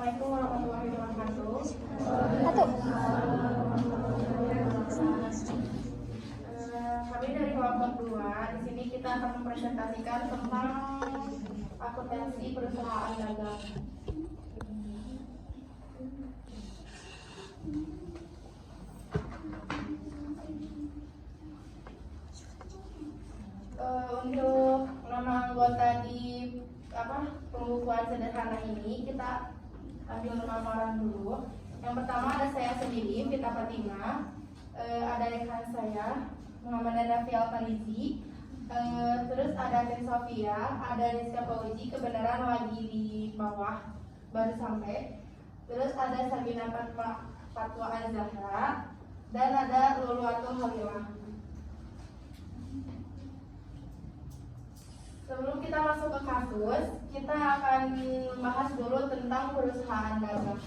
Assalamualaikum warahmatullahi wabarakatuh. Kami dari kelompok 2. Di sini kita akan mempresentasikan tentang akuntansi perusahaan dagang. Untuk nama anggota di pembukuan sederhana ini kita ambil nama dulu. Yang pertama ada saya sendiri, Vita Fatima, ada rekan saya Muhammad Nafi Alfanizi, terus ada Teh Sofia, ada Rizka Fauzi, kebenaran lagi di bawah baru sampai. Terus ada Sabina Fatwa Az-Zahra dan ada Luluatul Halilah. Sebelum kita masuk ke kasus, kita akan bahas dulu tentang perusahaan dagang.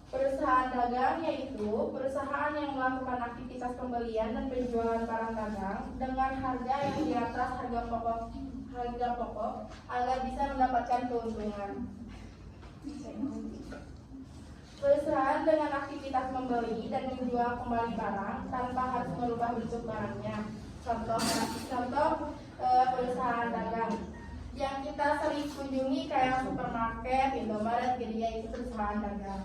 Perusahaan dagang yaitu perusahaan yang melakukan aktivitas pembelian dan penjualan barang dagang dengan harga yang di atas harga pokok agar bisa mendapatkan keuntungan. Perusahaan dengan aktivitas membeli dan menjual kembali barang tanpa harus merubah bentuk barangnya. Contoh perusahaan dagang yang kita sering kunjungi kayak supermarket, Indomaret, gitu ya, itu perusahaan dagang.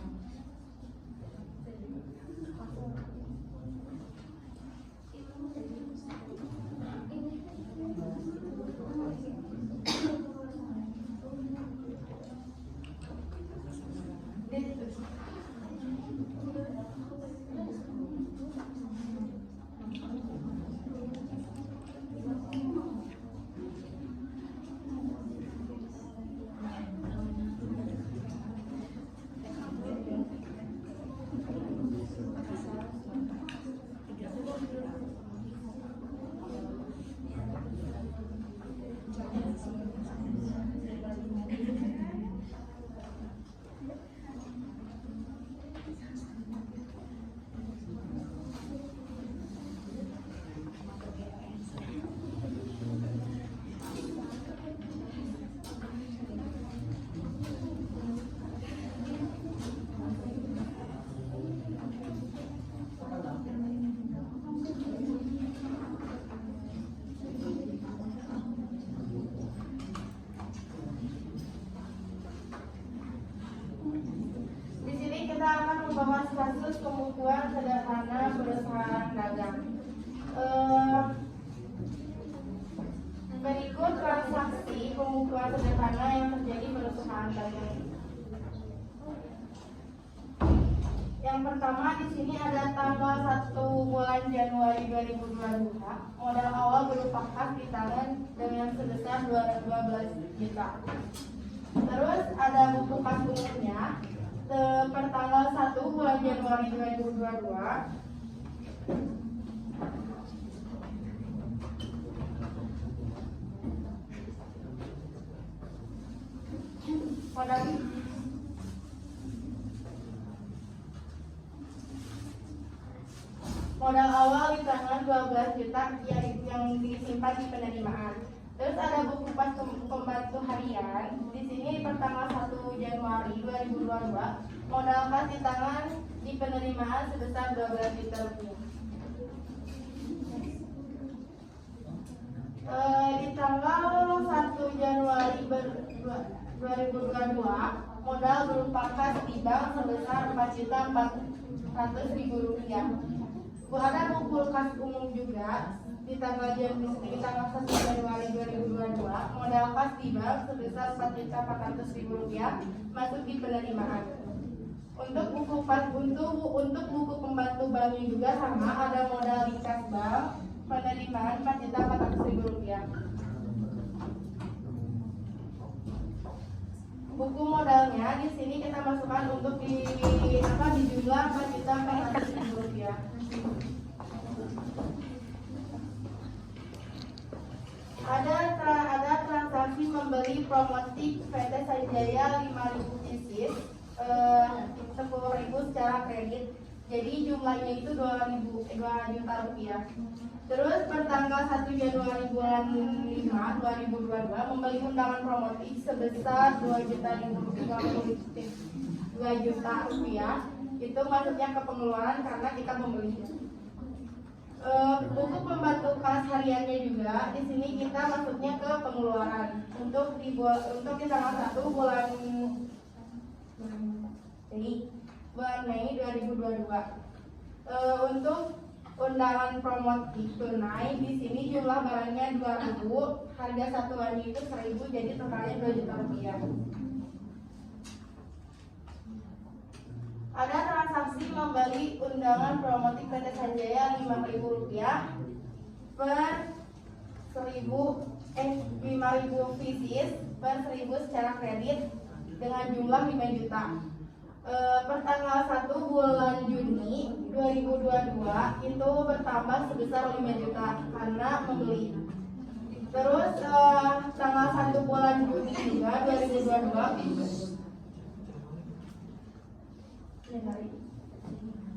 Kita akan membahas kasus pembukuan sederhana perusahaan dagang. Berikut transaksi pembukuan sederhana yang terjadi perusahaan dagang. Yang pertama di sini ada tanggal 1 bulan Januari 2022. Modal awal berupa kas di tangan dengan sebesar 12 juta. Terus ada buku kas umumnya per tanggal 1 bulan Januari 2022. Modal awal di tangan 12 juta yang disimpan di penerimaan. Terus ada buku pas pembantu harian. Di sini per tanggal 1 Januari 2022, modal kas di tangan di penerimaan sebesar 12 juta rupiah. Di tanggal 1 Januari 2022, modal berupa kas di bank sebesar 4.400.000 rupiah. Ada buku kas umum juga di tanggal 1 Januari 2022, modal kas di bank sebesar 4.400.000 rupiah masuk di penerimaan. Untuk buku pembantu banknya juga sama, ada modal di kas bank penerimaan 4.400.000 rupiah. Buku modalnya di sini kita masukkan untuk di jumlah 4.400.000 rupiah. Ada transaksi membeli promotif PT Sanjaya 5.000 pieces 10.000 secara kredit. Jadi jumlahnya itu 2 juta rupiah. Terus per tanggal 1 Januari bulan 5 2022 membeli undangan promotif sebesar 2 juta rupiah 2 juta rupiah, itu masuknya ke pengeluaran karena kita membeli. Buku pembantu kelas hariannya juga di sini kita masuknya ke pengeluaran untuk di tanggal 1 bulan Mei 2022. Untuk undangan promosi tunai di sini jumlah barangnya 2.000, harga satuannya itu 1.000, jadi totalnya 2 juta rupiah. Ada transaksi membeli undangan promosi PT Sanjaya 5.000 rupiah per 5.000 pieces per 1.000 secara kredit dengan jumlah 5 juta. Per tanggal 1 bulan Juni 2022 itu bertambah sebesar 5 juta karena membeli. Terus tanggal 1 bulan Juni juga 2022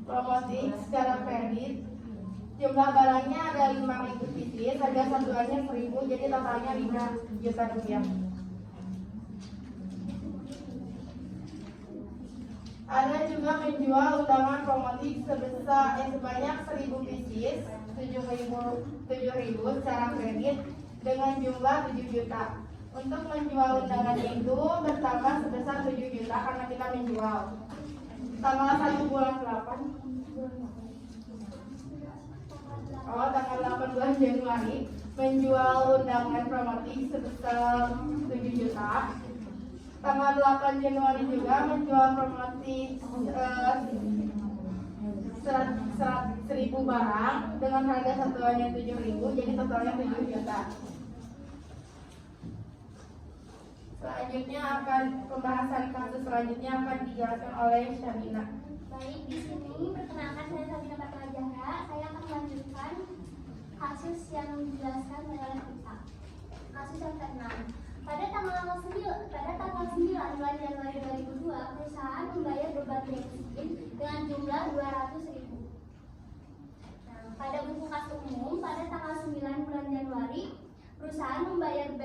promosi secara kredit, jumlah barangnya ada 5.000 pieces, harga satuannya 1.000, jadi totalnya 5 juta rupiah. Ada juga menjual undangan promosi sebanyak 1.000 pieces, 7.000 secara kredit dengan jumlah 7 juta. Untuk menjual undangannya itu bertambah sebesar 7 juta karena kita menjual. Tanggal 1 bulan 8 tanggal 8 bulan Januari menjual undangan promosi sebesar 7 juta. Tanggal 8 Januari juga menjual promosi 1.000 barang dengan harga satuannya 7.000, jadi totalnya 7 juta. Selanjutnya pembahasan kasus selanjutnya akan dijelaskan oleh Syabina. Baik, di sini perkenalkan saya Sabina Patwajara. Saya akan melanjutkan kasus yang dijelaskan oleh kita. Kasus yang ke-6. Pada tanggal 9 bulan Januari 2002, perusahaan membayar beban bensin dengan jumlah 200.000. Pada buku kas umum pada tanggal 9 bulan Januari, perusahaan membayar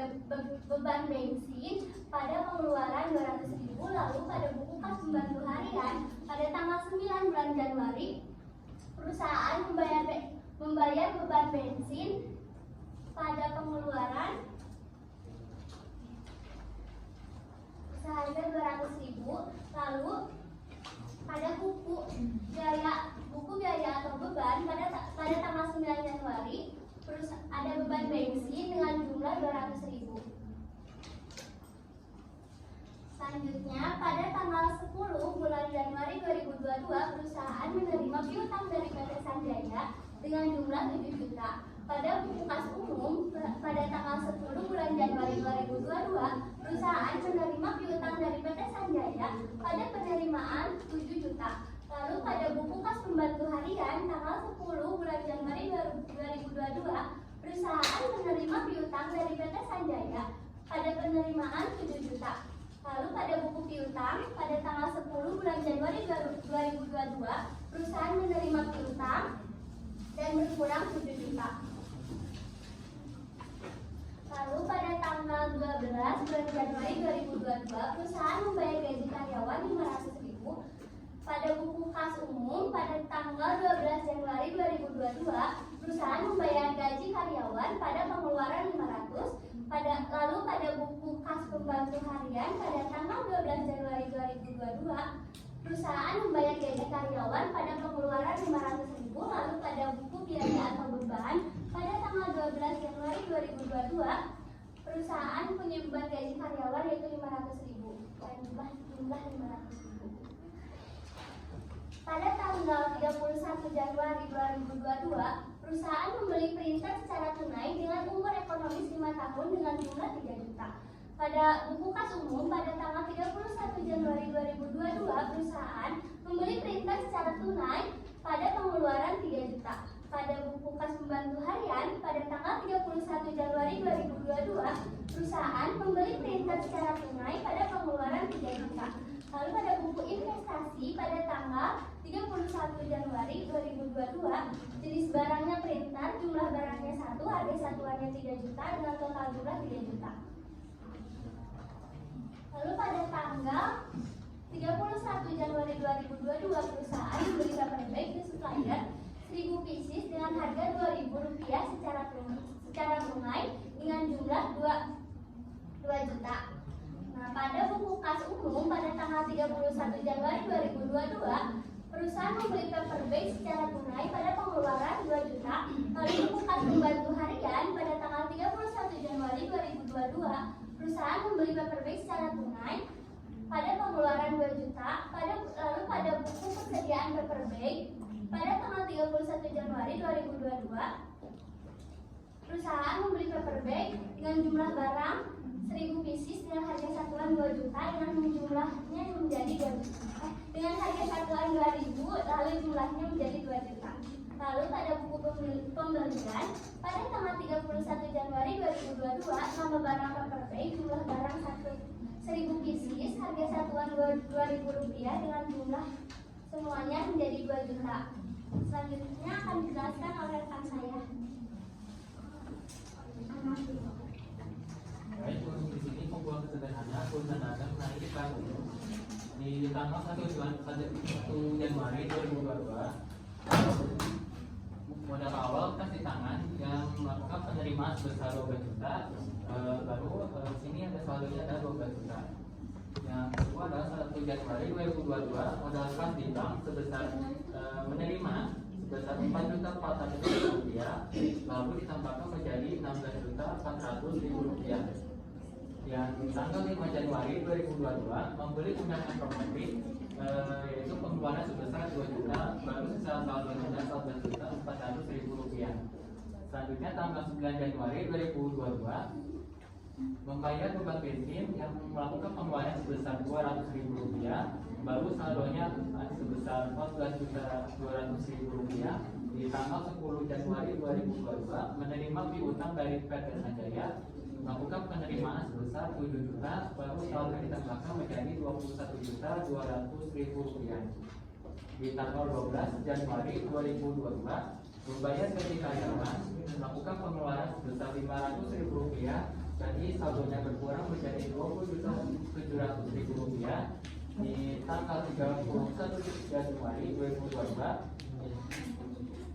beban bensin pada pengeluaran 200.000. Lalu pada buku kas pembantu harian pada tanggal 9 bulan Januari, perusahaan membayar beban bensin pada pengeluaran seharga 200.000. Lalu pada buku biaya atau beban pada tanggal 9 Januari, ada beban bensin dengan jumlah 200.000. Selanjutnya, pada tanggal 10 bulan Januari 2022, perusahaan menerima piutang dari PT Sanjaya dengan jumlah 7 juta. Pada buku kas umum pada tanggal 10 bulan Januari 2022, perusahaan menerima piutang dari PT Sanjaya pada penerimaan 7 juta. Lalu pada buku kas pembantu harian tanggal 10 bulan Januari 2022, perusahaan menerima piutang dari PT Sanjaya pada penerimaan 7 juta. Lalu pada buku piutang pada tanggal 10 bulan Januari 2022, perusahaan menerima piutang dan berkurang 7 juta. Lalu pada tanggal 12 bulan Januari 2022, perusahaan membayar gaji karyawan 500.000. Pada buku kas umum pada tanggal 12 Januari 2022, perusahaan membayar gaji karyawan pada pengeluaran 500. Lalu pada buku kas pembantu harian pada tanggal 12 Januari 2022, perusahaan membayar gaji karyawan pada pengeluaran 500.000. Lalu pada buku biaya atau beban pada tanggal 12 Januari 2022, perusahaan punya beban gaji karyawan yaitu 500.000 dan jumlah 500.000. Pada tanggal 31 Januari 2022, perusahaan membeli printer secara tunai dengan umur ekonomis 5 tahun dengan jumlah 3 juta. Pada buku kas umum pada tanggal 31 Januari 2022, perusahaan membeli printer secara tunai pada pengeluaran 3 juta. Pada buku kas pembantu harian pada tanggal 31 Januari 2022, perusahaan membeli printer secara tunai pada pengeluaran 3 juta. Lalu pada buku investasi pada tanggal 31 Januari 2022, jenis barangnya printer, jumlah barangnya 1, harga satuannya 3 juta dengan total jumlah 3 juta. Lalu pada tanggal 31 2022 perusahaan memberi paper bag ke supplier 1000 pieces dengan harga Rp2.000 secara tunai dengan jumlah 2 juta. Nah, pada buku kas umum pada tanggal 31 Januari 2022 perusahaan membeli paper bag secara tunai pada pengeluaran 2 juta. Lalu buku kas pembantu harian pada tanggal 31 Januari 2022 perusahaan membeli paper bag secara tunai pada pengeluaran 2 juta. Lalu pada buku persediaan paper bag pada tanggal 31 Januari 2022 perusahaan membeli paper bag dengan jumlah barang 1000 pieces dengan harga satuan 2 juta dengan jumlahnya menjadi 2 juta. Dengan harga satuan 2.000 lalu jumlahnya menjadi 2 juta. Lalu pada buku pembelian pada tanggal 31 Januari 2022 nama barang paper bag jumlah barang 1000 pieces harga satuan Rp2.000 dengan jumlah semuanya menjadi 2 juta. Selanjutnya akan dijelaskan oleh rekan saya. Baik, untuk di sini pembuatan sederhana perusahaan dagang menaiki tahun di tanggal 1 Januari 2022 modal awal kasih tangan yang melakukan penerimaan sebesar 12 juta. Lalu sini ada saldonya ada 12 juta. Yang kedua adalah 1 Januari 2022 modal kas di bank sebesar menerima sebesar 4.400.000 rupiah, lalu ditambahkan menjadi 16.400.000 rupiah. Yang tanggal 5 Januari 2022 membeli undangan properti yaitu pengeluaran sebesar 2 juta, baru secara saldonya 11.400.000 rupiah. Selanjutnya tanggal 9 Januari 2022 membayar beban bensin yang melakukan pengeluaran sebesar 200.000 rupiah, baru saldonya sebesar 14.200.000 rupiah. Di tanggal 10 Januari 2022 menerima piutang dari PT Sanjaya melakukan penerimaan sebesar 7 juta, baru saldo ditambahkan menjadi 21.200.000 rupiah. Di tanggal 12 Januari 2022 membayar gaji karyawan melakukan pengeluaran sebesar 500.000 rupiah, jadi saldonya berkurang menjadi 20.700.000 rupiah. Di tanggal 31 Januari 2022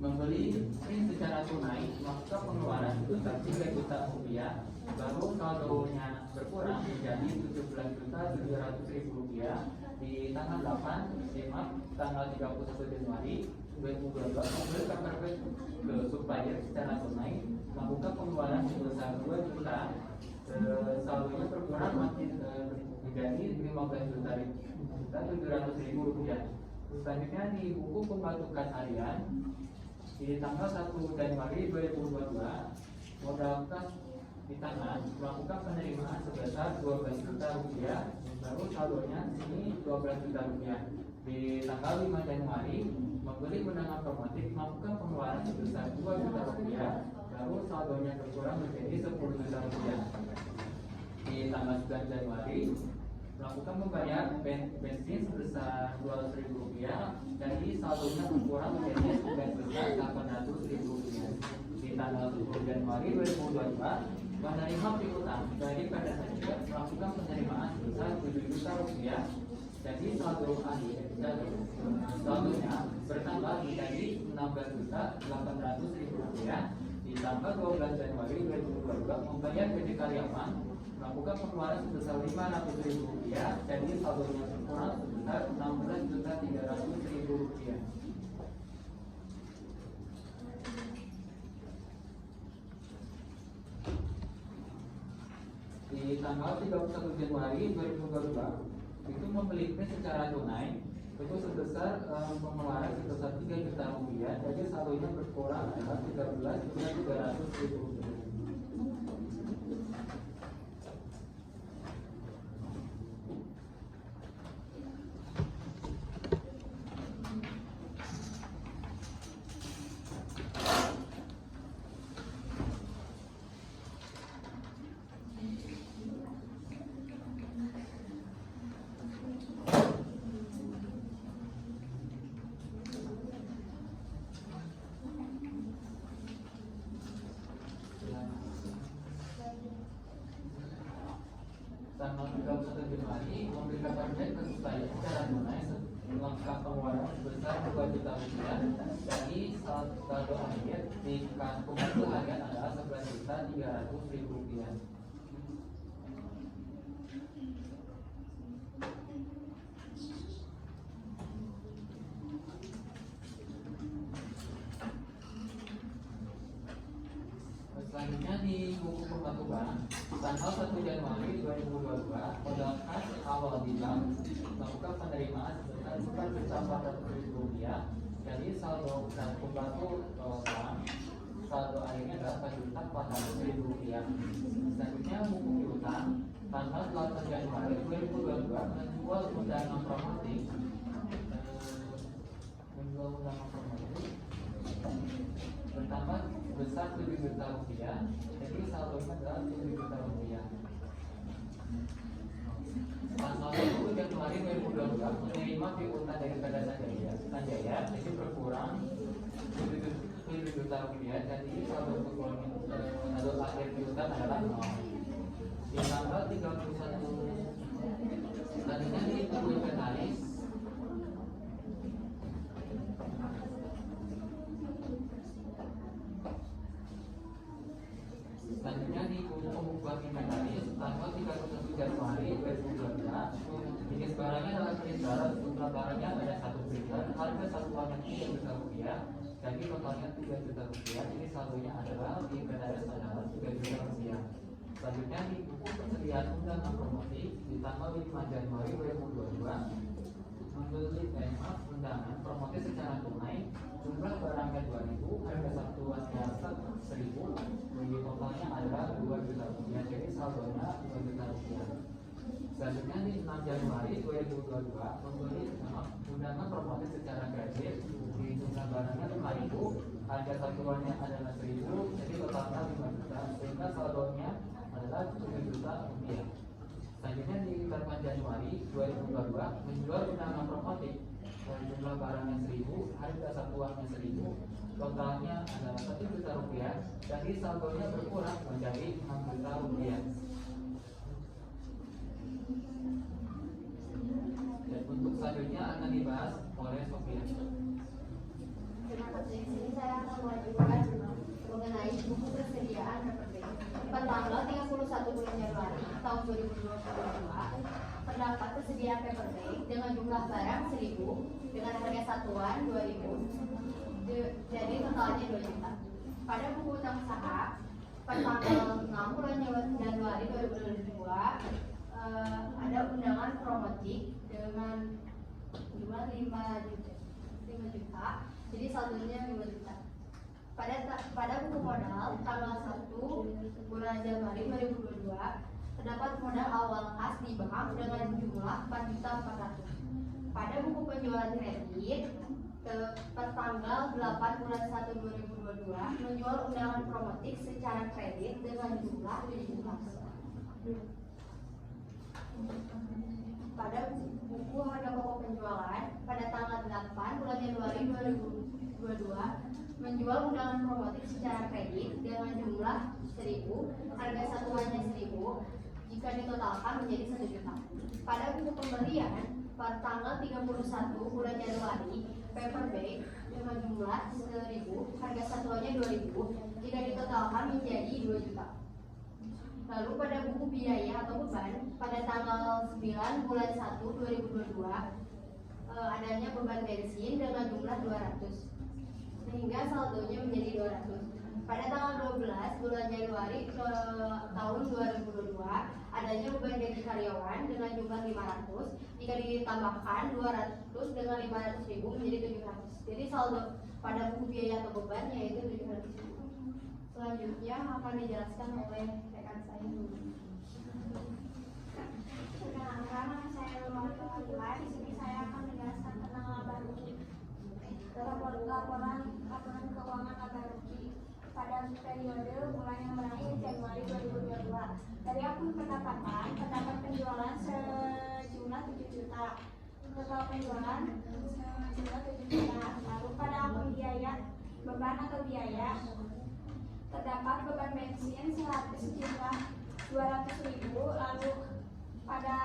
membeli SIM secara tunai melakukan pengeluaran sebesar 3 juta rupiah, baru saldonya berkurang menjadi 17.700.000 rupiah. Di tanggal 31 Januari 2022 membeli paper bag ke supplier secara tunai melakukan pengeluaran sebesar 2 juta, saldonya berkurang menjadi 15.700.000 rupiah. Selanjutnya di buku pembantu kas harian di tanggal 1 Januari 2022 modal kas di tangan melakukan penerimaan sebesar 12 juta rupiah, baru saldonya ini 12 juta rupiah. Di tanggal 5 Januari membeli undangan promotif melakukan pengeluaran sebesar 2 juta rupiah, baru saldonya berkurang menjadi 10 juta rupiah. Di tanggal 9 Januari melakukan membayar bensin sebesar 200.000 rupiah, jadi saldonya berkurang menjadi 9.800.000 rupiah. Di tanggal 10 Januari 2022 menerima piutang dari PT Sanjaya melakukan penerimaan sebesar 7 juta rupiah, jadi saldonya bertambah menjadi 16.800.000 rupiah. Di tanggal 12 Januari 2022 membayar gaji karyawan melakukan pengeluaran sebesar 500.000 rupiah, jadi saldonya berkurang sebesar 16.300.000 rupiah. Di tanggal 31 Januari 2022 itu membeli print secara tunai itu sebesar pengeluaran sebesar 3 juta rupiah, jadi saldonya berkurang adalah 13.300.000 rupiah. Tanggal 31 Januari memberikan paper bag ke supplier secara tunai lengkap pengeluaran sebesar 2 juta rupiah. Jadi saldo akhir di pembantu harian adalah 11.300.000 rupiah. Selanjutnya di buku pembantu bank, tanggal 1 Januari 2022, modal kas awal di bank melakukan penerimaan sebesar 4.400.000 rupiah. Jadi saldo dan pembantu bank, saldo akhirnya adalah 4.400.000 rupiah. Selanjutnya buku piutang, tanggal 8 Januari 2022, menjual undangan promotif, bertambah sebesar 7 juta rupiah. Jadi saldonya adalah 7 juta rupiah. Tanggal 1 Januari 2022 menerima piutang dari pada Sanjaya, jadi berkurang 7 juta rupiah. Jadi saldo akhir piutang adalah 0. Di tanggal 31 tadinya di buku inventaris, selanjutnya di buku pembukuan inventaris tanggal 31 Januari 2022, jenis barangnya adalah jenis barang, jumlah barangnya ada 1 printer, harga satuannya 3 juta rupiah, jadi totalnya 3 juta rupiah. Jadi saldonya adalah di inventaris adalah 3 juta rupiah. Selanjutnya di buku persediaan undangan promosi di tanggal 5 Januari 2022, membeli undangan promosi secara tunai, jumlah barangnya 2.000, harga satuannya 1.000, jadi totalnya adalah 2 juta rupiah. Jadi saldonya 2 juta rupiah. Selanjutnya di 6 Januari 2022, membeli undangan promosi secara kredit, di jumlah barangnya 5.000, harga satuannya adalah 1.000, jadi totalnya 5 juta, sehingga saldonya adalah 7 juta rupiah. Selanjutnya di 8 Januari 2022, menjual undangan promotif, jumlah barangnya 1.000, harga satuannya 1.000, totalnya adalah 1 juta rupiah, jadi saldonya berkurang menjadi 6 juta rupiah. Dan untuk selanjutnya akan dibahas oleh Sofia. Terima kasih. Di sini saya akan mengajukan mengenai buku persediaan PPB. Pada tanggal 31 bulan Januari tahun 2022, terdapat persediaan PPB dengan jumlah barang 1.000 dengan harga satuan 2.000. Jadi totalnya 2 juta. Pada buku utang usaha pada tanggal 6 bulan Januari 2022, ada undangan promotif dengan jumlah 5 juta. Jadi saldonya 5 juta. Pada buku modal tanggal 1 bulan Januari 2022, terdapat modal awal kas di bank dengan jumlah 4.400.000. Pada buku penjualan kredit per tanggal 8 bulan 1 2022, menjual undangan promotif secara kredit dengan jumlah 7 juta. Pada buku harga pokok penjualan pada tanggal 8 bulan Januari 2022, menjual undangan promotif secara kredit dengan jumlah 1.000, harga satuannya 1.000, jika ditotalkan menjadi 1 juta. Pada buku pembelian pada tanggal 31 bulan Januari, paper bag dengan jumlah 1.000, harga satuannya 2.000, jika ditotalkan menjadi 2 juta. Lalu pada buku biaya atau beban pada tanggal 9 bulan 1 2022, adanya beban bensin dengan jumlah 200, sehingga saldonya menjadi 200. Pada tanggal 12 bulan Januari tahun 2022, adanya beban gaji karyawan dengan jumlah 500, jika ditambahkan 200 dengan 500.000 menjadi 700. Jadi saldo pada buku biaya atau beban yaitu 700.000. Selanjutnya akan dijelaskan oleh rekan saya dulu. Perkenalkan, nama saya Romanto Alila. Di sini saya akan menjelaskan tentang laba rugi. Laporan keuangan laba rugi pada periode mulai yang berakhir Januari 2022. Dari akun pendapatan, terdapat penjualan sejumlah 7 juta. Total penjualan sejumlah 7 juta. Lalu pada akun biaya, beban atau biaya, terdapat beban bensin sejumlah 200.000. Lalu pada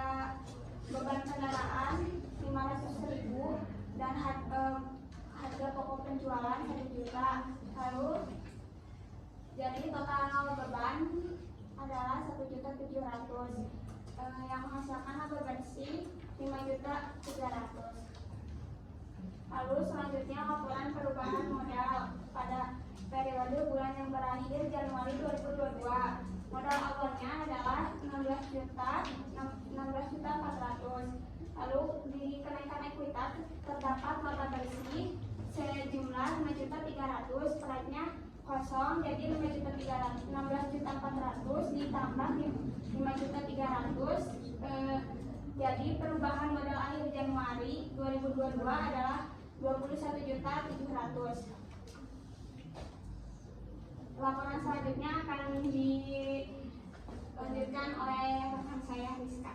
beban kendaraan 500.000, juta. Lalu jadi total beban adalah 1.700.000. Yang menghasilkan laba bersih 5.300.000. Lalu selanjutnya laporan perubahan modal pada periode bulan yang berakhir Januari 2022. Modal awalnya adalah 16.400.000. Lalu di kenaikan ekuitas terdapat laba bersih sejumlah 5.300.000. Setelahnya kosong jadi 16.400.000 ditambah 5.300.000. Jadi perubahan modal akhir Januari 2022 adalah 21.700.000. Laporan selanjutnya akan dilanjutkan oleh rekan saya Rizka.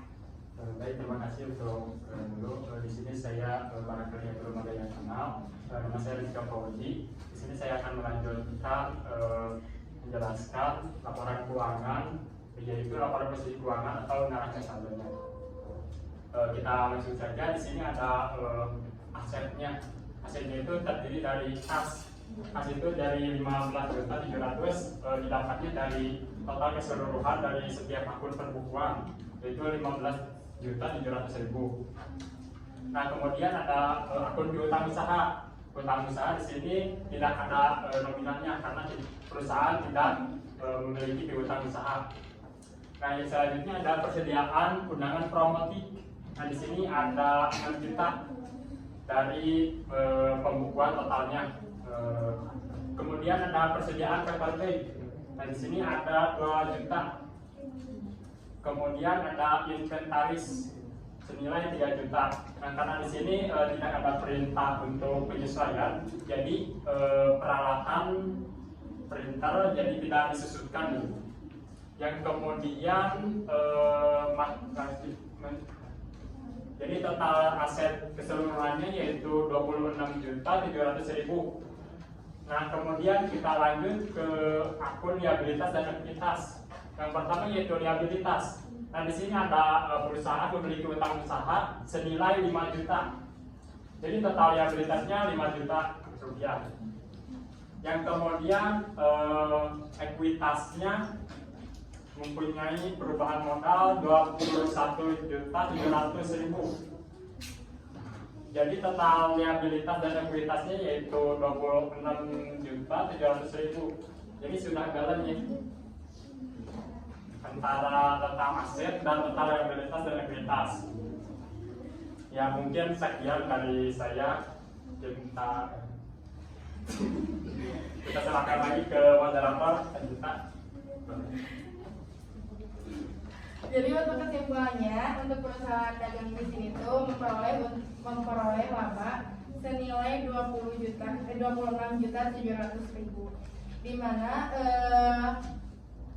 Baik, terima kasih untuk dulu. Di sini saya barangkali yang belum ada yang kenal, nama saya Rizka Fauzi. Di sini saya akan melanjutkan menjelaskan laporan keuangan, yaitu laporan posisi keuangan atau neraca saldonya. Kita langsung saja. Di sini ada asetnya. Asetnya itu terdiri dari kas. Kas itu dari 15.700.000, didapatnya dari total keseluruhan dari setiap akun perbukuan, yaitu 15.700.000. Nah, kemudian ada akun piutang usaha. Piutang usaha di sini tidak ada nominalnya karena perusahaan tidak memiliki piutang usaha. Nah, yang selanjutnya ada persediaan undangan promotif. Nah, di sini ada 6 juta dari pembukuan totalnya. Kemudian ada persediaan paper bag. Nah, di sini ada 2 juta. Kemudian ada inventaris senilai 3 juta. Nah, karena di sini tidak ada perintah untuk penyesuaian, jadi peralatan printer jadi tidak disusutkan. Yang kemudian jadi total aset keseluruhannya yaitu 26.700.000. Nah, kemudian kita lanjut ke akun liabilitas dan ekuitas. Yang pertama yaitu liabilitas. Nah, di sini ada perusahaan memiliki utang usaha senilai 5 juta. Jadi total liabilitasnya 5 juta rupiah. Yang kemudian ekuitasnya mempunyai perubahan modal 21.700.000. Jadi total liabilitas dan ekuitasnya yaitu 26.700.000. Jadi sudah balance ya antara total aset dan total liabilitas dan ekuitas. Ya, mungkin sekian dari saya. Kita serahkan lagi ke moderator kita. Jadi untuk kesimpulannya, untuk perusahaan dagang di sini tuh memperoleh laba senilai 26.700.000. Di mana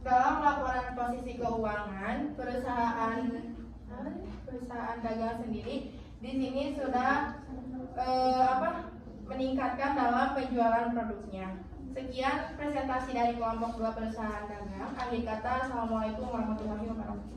dalam laporan posisi keuangan perusahaan dagang sendiri di sini sudah meningkatkan dalam penjualan produknya. Sekian presentasi dari kelompok 2 perusahaan dagang. Akhir kata, assalamualaikum warahmatullahi wabarakatuh.